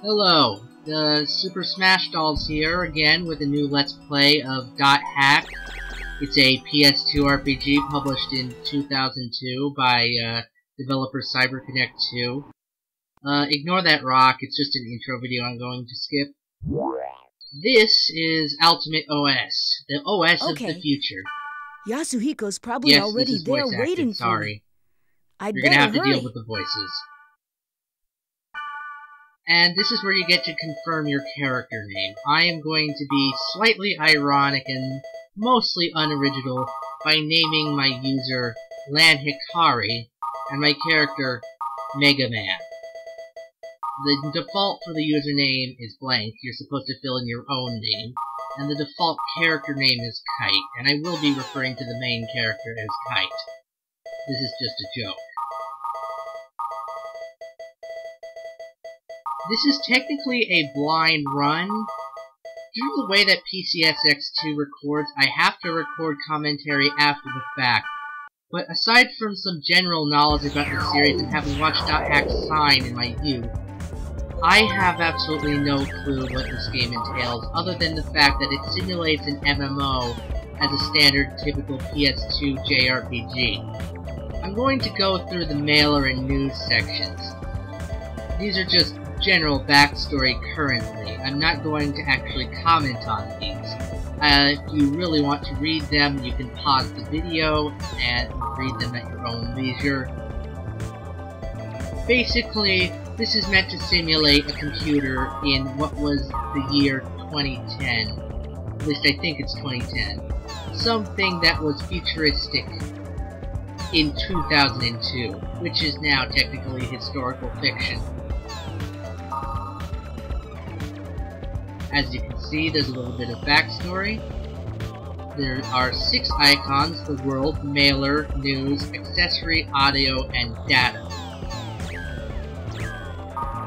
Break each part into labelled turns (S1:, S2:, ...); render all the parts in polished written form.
S1: Hello, the Super Smash Dolls here again with a new Let's Play of .hack. It's a PS2 RPG published in 2002 by developer CyberConnect 2. Ignore that rock, it's just an intro video I'm going to skip. This is Ultimate OS, the OS of the future.
S2: Yasuhiko's probably already there waiting for me.
S1: You're gonna have to deal with the voices. And this is where you get to confirm your character name. I am going to be slightly ironic and mostly unoriginal by naming my user Lan Hikari and my character Mega Man. The default for the username is blank. You're supposed to fill in your own name. And the default character name is Kite, and I will be referring to the main character as Kite. This is just a joke. This is technically a blind run. Due to the way that PCSX2 records, I have to record commentary after the fact. But aside from some general knowledge about the series and having watched .hack Sign in my youth, I have absolutely no clue what this game entails, other than the fact that it simulates an MMO as a standard typical PS2 JRPG. I'm going to go through the mailer and news sections. These are just general backstory currently. I'm not going to actually comment on these. If you really want to read them, you can pause the video and read them at your own leisure. Basically, this is meant to simulate a computer in what was the year 2010. At least I think it's 2010. Something that was futuristic in 2002, which is now technically historical fiction. As you can see, there's a little bit of backstory. There are 6 icons: the world, mailer, news, accessory, audio, and data.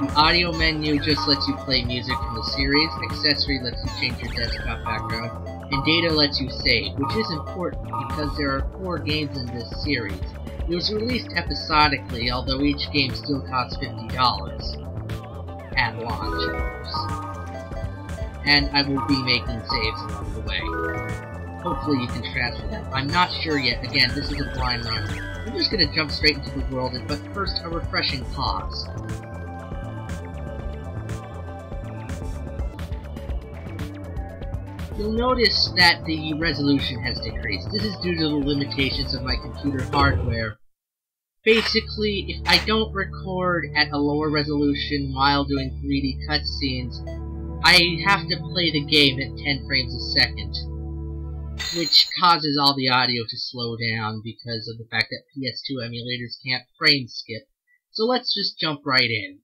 S1: The audio menu just lets you play music from the series, accessory lets you change your desktop background, and data lets you save, which is important because there are 4 games in this series. It was released episodically, although each game still costs $50 at launch, of course. And I will be making saves along the way. Hopefully you can transfer them. I'm not sure yet. Again, this is a blind run. I'm just going to jump straight into the world, but first a refreshing pause. You'll notice that the resolution has decreased. This is due to the limitations of my computer hardware. Basically, if I don't record at a lower resolution while doing 3D cutscenes, I have to play the game at 10 frames a second, which causes all the audio to slow down because of the fact that PS2 emulators can't frame skip. So let's just jump right in.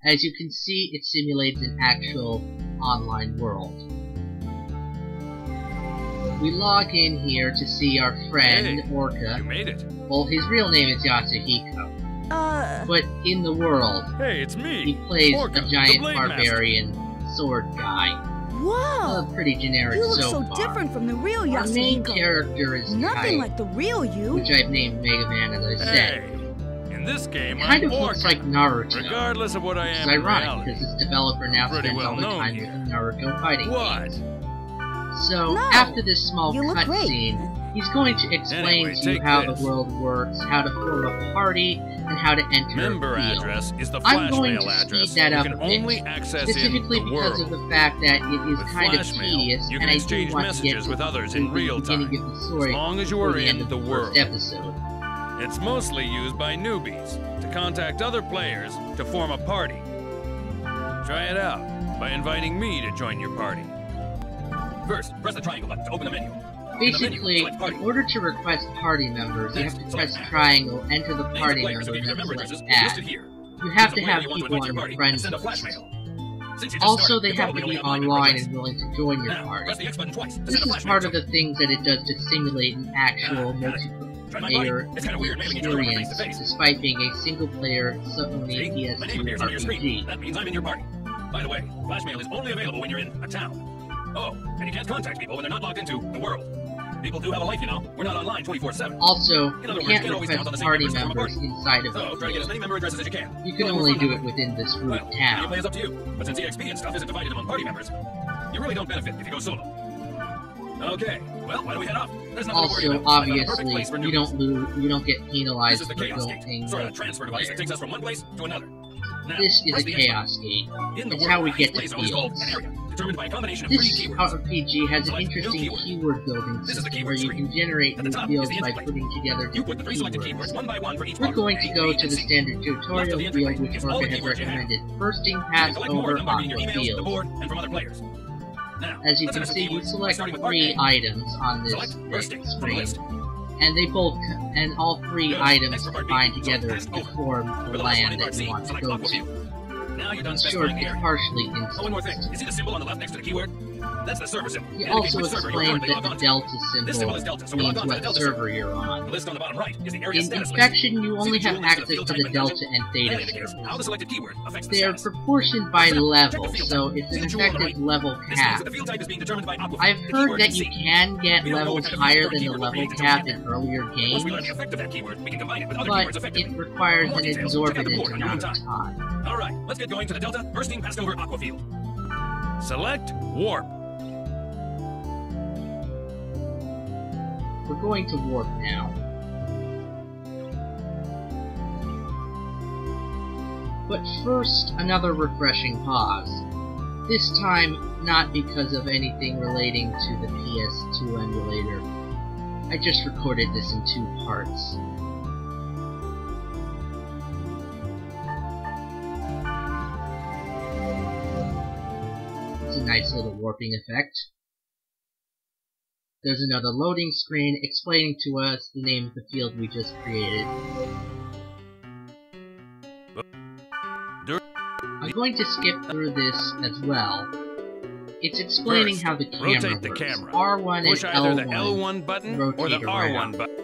S1: As you can see, it simulates an actual online world. We log in here to see our friend, Orca.
S3: You made it.
S1: Well, his real name is Yasuhiko. But in the world,
S3: hey, it's me.
S1: He plays
S3: Orca,
S1: a giant barbarian sword guy.
S2: Wow!
S1: Pretty generic so far.
S2: You look so different from the real Yasuhiko.
S1: Our main character is
S2: nothing
S1: Kite,
S2: like the real you.
S1: which I've named Mega Man, as I said.
S3: Hey, in this game,
S1: Kind
S3: I'm
S1: of looks like Naruto.
S3: regardless of what I am.
S1: It's ironic because this developer now
S3: Pretty
S1: spends
S3: well
S1: all the
S3: known
S1: time
S3: here.
S1: with Naruto fighting games. So,
S2: No,
S1: after this small
S2: you look great.
S1: cutscene, he's going to explain
S3: Anyway,
S1: to you
S3: take
S1: how
S3: this.
S1: the world works, how to form a party, and how to enter
S3: Member
S1: a field.
S3: address is the
S1: I'm
S3: flash
S1: going
S3: mail
S1: to
S3: address.
S1: speed that
S3: you
S1: up
S3: can
S1: a bit,
S3: only access
S1: specifically
S3: in the
S1: because
S3: world.
S1: of the fact that it is
S3: With
S1: kind of
S3: flash mail,
S1: tedious,
S3: you
S1: and
S3: can
S1: I do
S3: exchange
S1: want to get
S3: messages
S1: to
S3: with others
S1: the
S3: in real
S1: beginning
S3: time,
S1: of the story
S3: as long as you
S1: before
S3: are
S1: the
S3: in
S1: end of
S3: the
S1: the
S3: world.
S1: first episode.
S3: It's mostly used by newbies to contact other players to form a party. Try it out by inviting me to join your party.
S4: First, press the triangle button to open the menu.
S1: Basically, in order to request party members, you have to press triangle, enter the party member, and then select add. You have to have people on your friends list. Also, they have to be online and willing to join your party. This is part of the things that it does to simulate an actual multiplayer experience, despite being a single-player Sony PS2 RPG.
S4: That means I'm in your party. By the way, Flashmail is only available when you're in a town. Oh, and you can't contact people when they're not logged into the world. People do have a life, you know. We're not online 24/7.
S1: Also,
S4: In other
S1: you
S4: words,
S1: can't
S4: you can always count on
S1: request
S4: the same
S1: party
S4: members to come
S1: members
S4: aboard.
S1: inside of
S4: So,
S1: the
S4: try to get as many
S1: field.
S4: member addresses as you can.
S1: You can only do it within this root
S4: Well, you
S1: town.
S4: play is up to you. But since EXP and stuff isn't divided among party members, you really don't benefit if you go solo. Okay, well, why don't we head off? There's nothing to worry
S1: Also,
S4: about. I found a perfect
S1: obviously,
S4: place for
S1: you
S4: newbies.
S1: don't get
S4: This
S1: penalized
S4: is the
S1: for
S4: Chaos Gate,
S1: going
S4: sort of a transfer device that takes us from one place to another. Now,
S1: This is
S4: press
S1: a
S4: the X
S1: Chaos Gate.
S4: button. In the
S1: It's
S4: world,
S1: how we
S4: each
S1: get to
S4: play zone is called
S1: fields.
S4: an area, determined by a combination of three
S1: This
S4: keywords.
S1: RPG has an
S4: Select new
S1: interesting
S4: keyword.
S1: keyword building
S4: This is the
S1: system
S4: keyword
S1: where you
S4: tree.
S1: can generate
S4: At the
S1: new
S4: top
S1: fields
S4: is the
S1: by
S4: input.
S1: putting together
S4: You put
S1: different
S4: the three selected keywords
S1: keywords.
S4: one by one for each
S1: We're
S4: box,
S1: going
S4: A,
S1: to
S4: B,
S1: go
S4: and
S1: to the
S4: C.
S1: standard
S4: Left
S1: tutorial
S4: of the
S1: field,
S4: entry
S1: which
S4: is all
S1: Orca
S4: the
S1: has
S4: keywords you have.
S1: recommended. Firsting
S4: You
S1: pass
S4: can collect more
S1: over
S4: of them by reading your
S1: Aqua
S4: emails, the
S1: Field.
S4: board, and from other players. Now,
S1: As you
S4: let's
S1: can
S4: enter some
S1: see, you
S4: keywords,
S1: select
S4: starting with part
S1: 3
S4: A.
S1: items on this
S4: Select bursting from the
S1: screen,
S4: list.
S1: and they both and all 3
S4: Good.
S1: items
S4: Next for part B,
S1: combine
S4: select
S1: together
S4: pass
S1: to
S4: over.
S1: form
S4: For
S1: the
S4: the last one
S1: land
S4: in
S1: that
S4: part
S1: you
S4: C,
S1: want to
S4: select
S1: go
S4: Aqua
S1: to.
S4: Field. Now you're done
S1: In short,
S4: specifying the
S1: it's
S4: area.
S1: partially
S4: Oh, one more thing.
S1: instanced.
S4: You see the symbol on the left next to the keyword? That's the server symbol.
S1: He
S4: It
S1: also
S4: indicates which server you're
S1: explained
S4: currently
S1: that
S4: logged
S1: the
S4: on to.
S1: Delta
S4: This
S1: symbol
S4: symbol is Delta, so we're
S1: means
S4: logged on to the
S1: what
S4: Delta
S1: server you're on.
S4: The list on the bottom right is the area
S1: In
S4: status list.
S1: Infection, you only
S4: See the
S1: have
S4: jewel next to
S1: access
S4: field
S1: to
S4: type
S1: the
S4: and
S1: Delta
S4: dungeon?
S1: and
S4: That
S1: Theta
S4: indicates
S1: servers.
S4: how the selected keyword affects the
S1: They are
S4: status.
S1: proportioned by
S4: Check
S1: level,
S4: the field
S1: so
S4: type.
S1: it's
S4: See
S1: an
S4: the jewel on the
S1: effective
S4: right?
S1: level
S4: This means
S1: cap.
S4: that the field type is being determined by Aqua Field.
S1: I've
S4: The
S1: heard
S4: keyword
S1: that
S4: is
S1: you
S4: C.
S1: can get
S4: We don't know
S1: levels
S4: what kind of
S1: higher
S4: keyword
S1: than the
S4: will
S1: level
S4: create until
S1: cap
S4: we
S1: in
S4: get
S1: earlier
S4: Once we learn
S1: games,
S4: the effect of that keyword, we can combine it with other
S1: but
S4: keywords effectively.
S1: it requires
S4: For more
S1: an
S4: details, check out the
S1: exorbitant
S4: board on your own
S1: amount of time.
S4: All right, let's get going to the Delta bursting past over Aqua Field.
S3: Select Warp.
S1: We're going to warp now. But first, another refreshing pause. This time, not because of anything relating to the PS2 emulator. I just recorded this in 2 parts. It's a nice little warping effect. There's another loading screen explaining to us the name of the field we just created. I'm going to skip through this as well. It's explaining
S3: First,
S1: how the camera
S3: rotate the
S1: works.
S3: camera.
S1: R1
S3: Push
S1: and
S3: either
S1: L1
S3: the L1 button or the
S1: rotate
S3: R1
S1: around.
S3: button.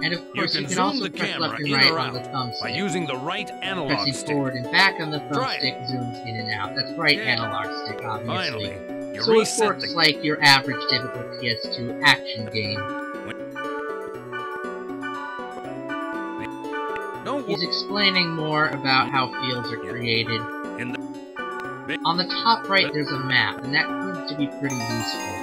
S1: And of
S3: You
S1: course,
S3: can
S1: you can
S3: zoom
S1: also
S3: the
S1: press
S3: camera
S1: left and
S3: in
S1: right
S3: or
S1: on the
S3: out
S1: thumbstick.
S3: by using the right analog
S1: Pressing
S3: stick.
S1: forward and back on the
S3: Try it.
S1: thumbstick zooms in and out. That's right,
S3: Yeah.
S1: analog stick, obviously.
S3: Finally, you
S1: So it
S3: reset
S1: works
S3: the...
S1: like your average typical PS2 action game.
S3: Don't
S1: He's explaining more about how fields are created.
S3: in the...
S1: On the top right, there's a map, and that proves to be pretty useful.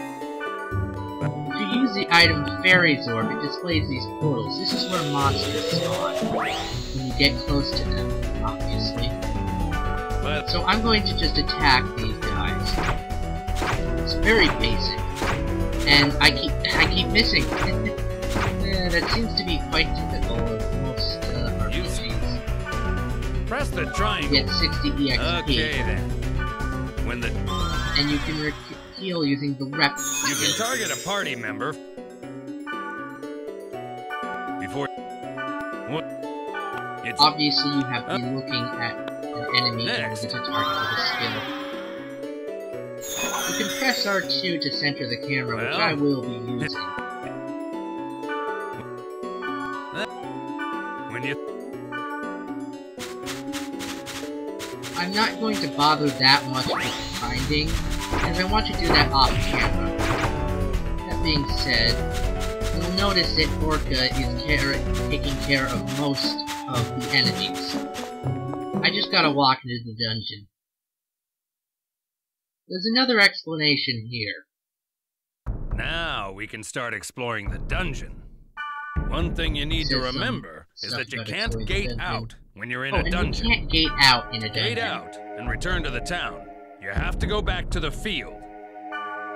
S1: If you use the item Fairy's Orb, it displays these portals. This is where monsters spawn, when you get close to them, obviously.
S3: But
S1: So I'm going to just attack these guys. It's very basic. And I keep missing. Yeah, that seems to be quite typical of most RPGs.
S3: press the
S1: You
S3: triangle.
S1: get 60 EXP.
S3: Okay then. When the...
S1: And you can heal using the rep.
S3: You can target a party member before... What? It's...
S1: Obviously, you have to be looking at an enemy in order
S3: Next.
S1: to target with a skill. You can press R2 to center the camera, which
S3: Well.
S1: I will be using.
S3: When you...
S1: I'm not going to bother that much with finding, as I want to do that off camera. That being said, you'll notice that Orca is taking care of most of the enemies. I just gotta walk into the dungeon. There's another explanation here.
S3: Now we can start exploring the dungeon. One thing you need to
S1: Says some
S3: remember is
S1: stuff
S3: that you
S1: about
S3: can't
S1: exploring the
S3: gate
S1: dungeon.
S3: out when you're in
S1: Oh,
S3: a
S1: and
S3: dungeon.
S1: you can't gate out in a dungeon.
S3: Gate out and return to the town. You have to go back to the field.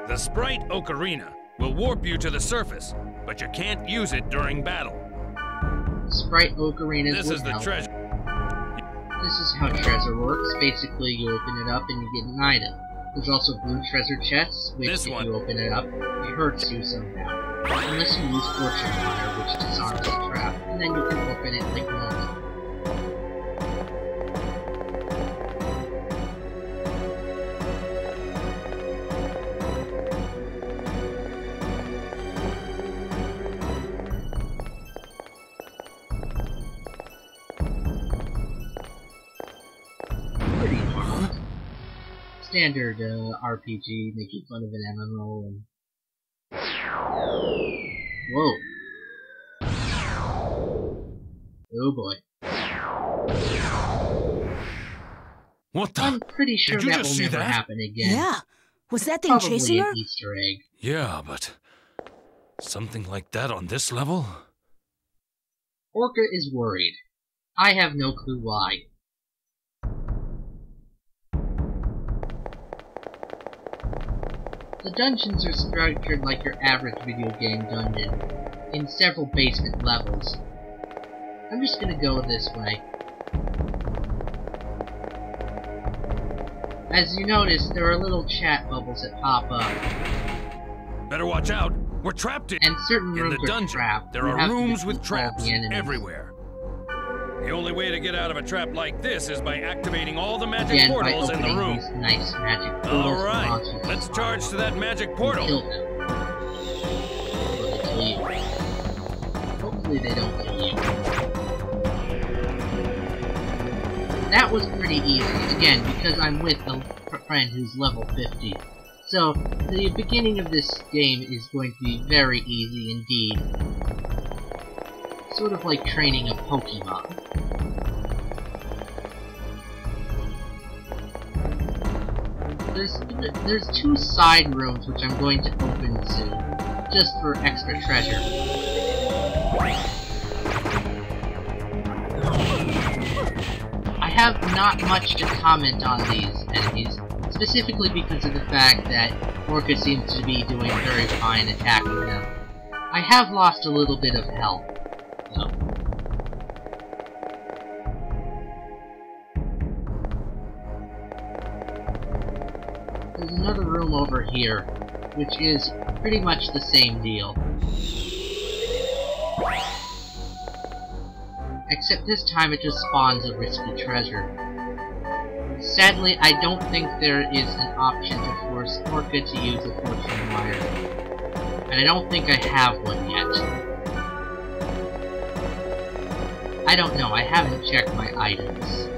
S3: The sprite Ocarina will warp you to the surface, but you can't use it during battle.
S1: Sprite Ocarinas
S3: This
S1: would
S3: is the
S1: help.
S3: treasure.
S1: This is how treasure works. Basically, you open it up and you get an item. There's also blue treasure chests, which
S3: This
S1: if
S3: one.
S1: you open it up, it hurts you somehow. Unless you use fortune water, which disarms the trap, and then you can open it like normal. Pretty normal. Standard RPG, making fun of an MMO and Whoa. Oh boy.
S3: What the?
S1: I'm pretty sure
S3: Did you
S1: that
S3: just
S1: will
S3: see
S1: never
S3: that?
S1: happen again.
S2: Yeah. Was that thing
S1: Probably
S2: chasing her?
S1: an Easter egg.
S3: Yeah, but something like that on this level?
S1: Orca is worried. I have no clue why. The dungeons are structured like your average video game dungeon, in several basement levels. I'm just gonna go this way. As you notice, there are little chat bubbles that pop up.
S3: Better watch out. We're trapped
S1: And certain
S3: in
S1: rooms
S3: the
S1: are
S3: dungeon.
S1: trapped.
S3: There
S1: You
S3: are
S1: have to
S3: rooms with
S1: defeat all
S3: traps
S1: the enemies.
S3: everywhere. The only way to get out of a trap like this is by activating all the magic
S1: Again,
S3: portals
S1: by
S3: in the
S1: opening
S3: room.
S1: these nice magic portals.
S3: Alright, let's charge to that magic portal.
S1: Kill them. Or they kill you. Hopefully they don't kill you. That was pretty easy, again, because I'm with a friend who's level 50. So, the beginning of this game is going to be very easy indeed. Sort of like training a Pokemon. There's two side rooms which I'm going to open soon, just for extra treasure. I have not much to comment on these enemies, specifically because of the fact that Orca seems to be doing very fine attacking them. I have lost a little bit of health, though. There's another room over here, which is pretty much the same deal. Except this time it just spawns a risky treasure. Sadly, I don't think there is an option to force Orca to use a fortune wire. And I don't think I have one yet. I don't know, I haven't checked my items.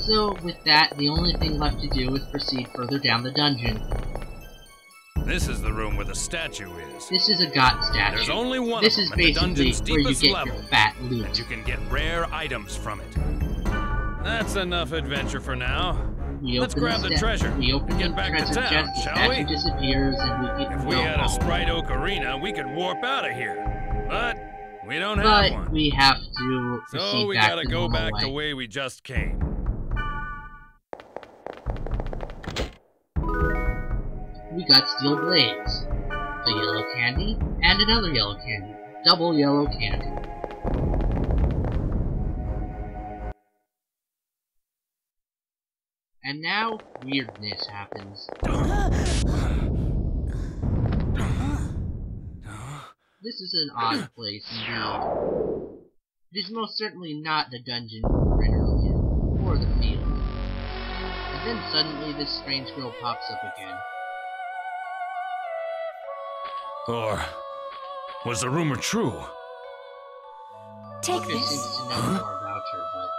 S1: So, with that, the only thing left to do is proceed further down the dungeon.
S3: This is the room where the statue is.
S1: This is a god statue.
S3: There's only one
S1: This
S3: of
S1: is
S3: them at the
S1: basically
S3: dungeon's
S1: where you
S3: deepest
S1: get
S3: level,
S1: your fat
S3: and
S1: loot.
S3: you can get rare items from it. That's enough adventure for now. Let's grab the treasure
S1: We open
S3: and
S1: the
S3: get back to
S1: treasure
S3: town,
S1: chest, the
S3: shall
S1: statue
S3: we?
S1: disappears, and we get
S3: If
S1: to
S3: we
S1: go
S3: had a
S1: home.
S3: Sprite Ocarina, we could warp out of here. But we don't have
S1: But
S3: one.
S1: we have to proceed
S3: So we
S1: back
S3: gotta
S1: the
S3: go
S1: normal
S3: back
S1: way.
S3: the way we just came.
S1: We got steel blades, a yellow candy, and another yellow candy. Double yellow candy. And now, weirdness happens. This is an odd place indeed. It is most certainly not the dungeon Rinnerlian, or the field. And then suddenly this strange girl pops up again.
S3: Or was the rumor true?
S5: Take
S1: Orca
S5: this.
S1: seems to know more about her, but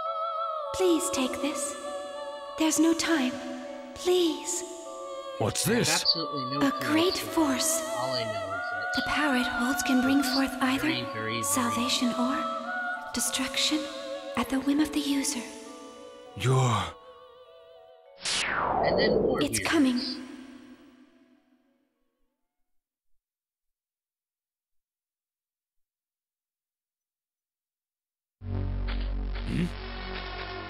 S5: Please take this. There's no time. Please.
S3: What's
S1: I have
S3: this?
S1: absolutely no
S5: A
S1: clue
S5: great
S1: what's going on.
S5: force.
S1: All I know is that
S5: The power it holds can bring forth either
S1: very, very
S5: salvation or destruction at the whim of the user.
S3: You're...
S1: And then more
S5: It's
S1: weirdness.
S5: coming.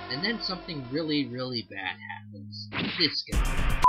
S1: And then something really, really bad happens. This guy.